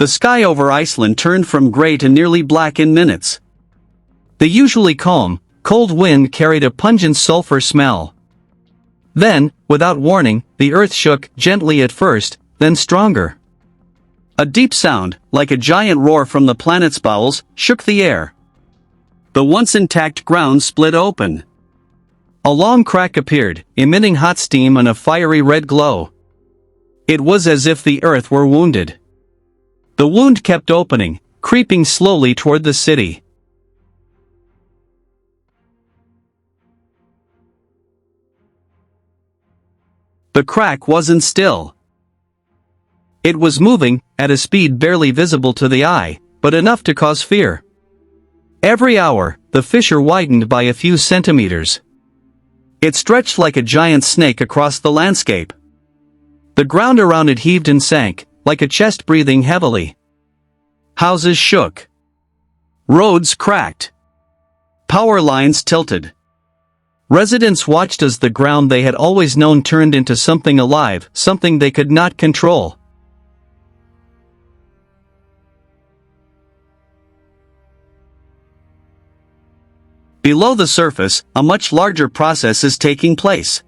The sky over Iceland turned from gray to nearly black in minutes. The usually calm, cold wind carried a pungent sulfur smell. Then, without warning, the earth shook, gently at first, then stronger. A deep sound, like a giant roar from the planet's bowels, shook the air. The once intact ground split open. A long crack appeared, emitting hot steam and a fiery red glow. It was as if the earth were wounded. The wound kept opening, creeping slowly toward the city. The crack wasn't still. It was moving, at a speed barely visible to the eye, but enough to cause fear. Every hour, the fissure widened by a few centimeters. It stretched like a giant snake across the landscape. The ground around it heaved and sank, like a chest breathing heavily. Houses shook. Roads cracked. Power lines tilted. Residents watched as the ground they had always known turned into something alive, something they could not control. Below the surface, a much larger process is taking place.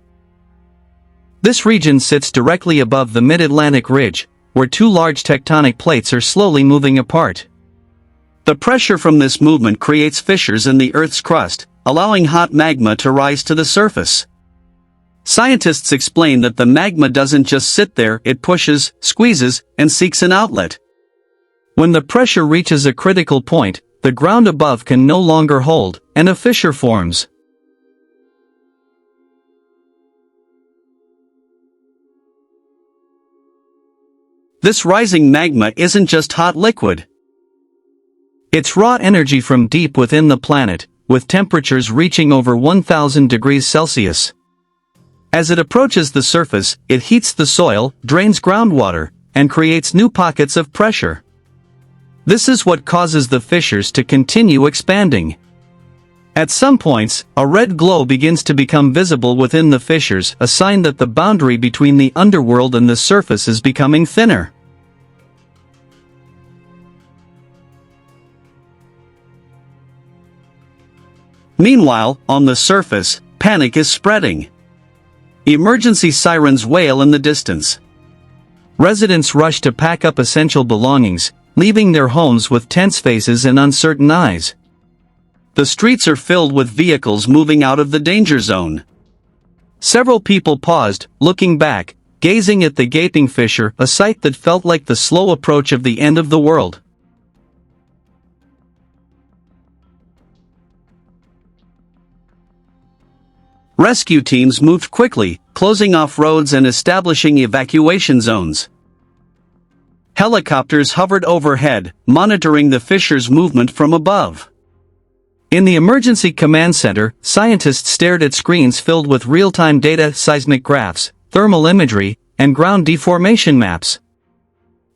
This region sits directly above the mid-Atlantic ridge, where two large tectonic plates are slowly moving apart. The pressure from this movement creates fissures in the Earth's crust, allowing hot magma to rise to the surface. Scientists explain that the magma doesn't just sit there, it pushes, squeezes, and seeks an outlet. When the pressure reaches a critical point, the ground above can no longer hold, and a fissure forms. This rising magma isn't just hot liquid. It's raw energy from deep within the planet, with temperatures reaching over 1,000 degrees Celsius. As it approaches the surface, it heats the soil, drains groundwater, and creates new pockets of pressure. This is what causes the fissures to continue expanding. At some points, a red glow begins to become visible within the fissures, a sign that the boundary between the underworld and the surface is becoming thinner. Meanwhile, on the surface, panic is spreading. Emergency sirens wail in the distance. Residents rush to pack up essential belongings, leaving their homes with tense faces and uncertain eyes. The streets are filled with vehicles moving out of the danger zone. Several people paused, looking back, gazing at the gaping fissure, a sight that felt like the slow approach of the end of the world. Rescue teams moved quickly, closing off roads and establishing evacuation zones. Helicopters hovered overhead, monitoring the fissure's movement from above. In the emergency command center, scientists stared at screens filled with real-time data, seismic graphs, thermal imagery, and ground deformation maps.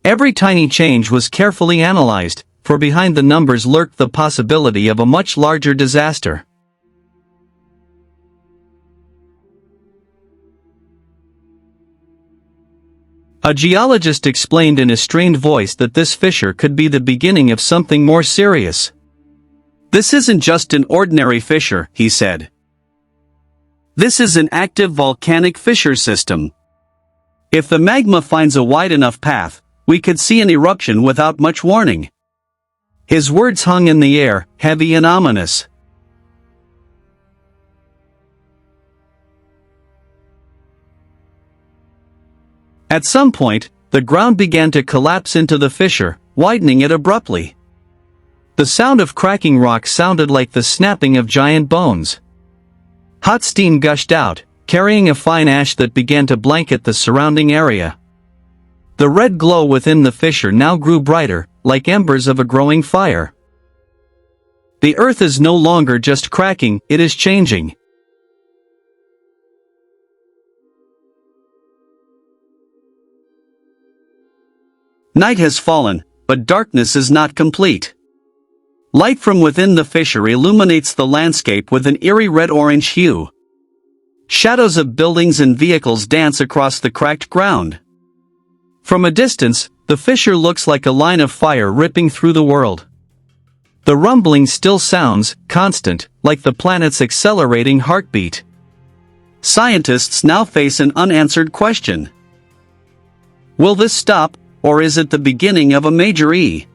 Every tiny change was carefully analyzed, for behind the numbers lurked the possibility of a much larger disaster. A geologist explained in a strained voice that this fissure could be the beginning of something more serious. "This isn't just an ordinary fissure," he said. "This is an active volcanic fissure system. If the magma finds a wide enough path, we could see an eruption without much warning." His words hung in the air, heavy and ominous. At some point, the ground began to collapse into the fissure, widening it abruptly. The sound of cracking rock sounded like the snapping of giant bones. Hot steam gushed out, carrying a fine ash that began to blanket the surrounding area. The red glow within the fissure now grew brighter, like embers of a growing fire. The earth is no longer just cracking, it is changing. Night has fallen, but darkness is not complete. Light from within the fissure illuminates the landscape with an eerie red-orange hue. Shadows of buildings and vehicles dance across the cracked ground. From a distance, the fissure looks like a line of fire ripping through the world. The rumbling still sounds constant, like the planet's accelerating heartbeat. Scientists now face an unanswered question. Will this stop, or is it the beginning of a major E?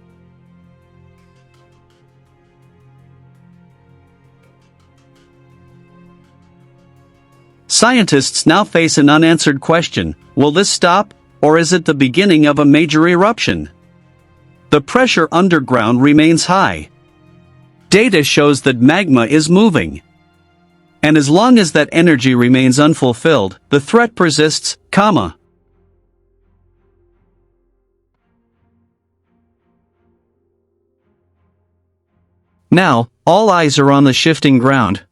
Scientists now face an unanswered question. Will this stop, or is it the beginning of a major eruption? The pressure underground remains high. Data shows that magma is moving. And as long as that energy remains unfulfilled, the threat persists, Now, all eyes are on the shifting ground.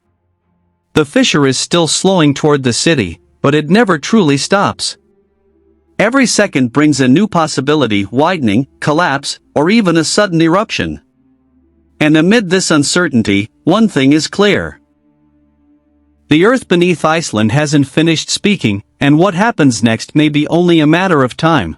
The fissure is still slowing toward the city, but it never truly stops. Every second brings a new possibility: widening, collapse, or even a sudden eruption. And amid this uncertainty, one thing is clear. The earth beneath Iceland hasn't finished speaking, and what happens next may be only a matter of time.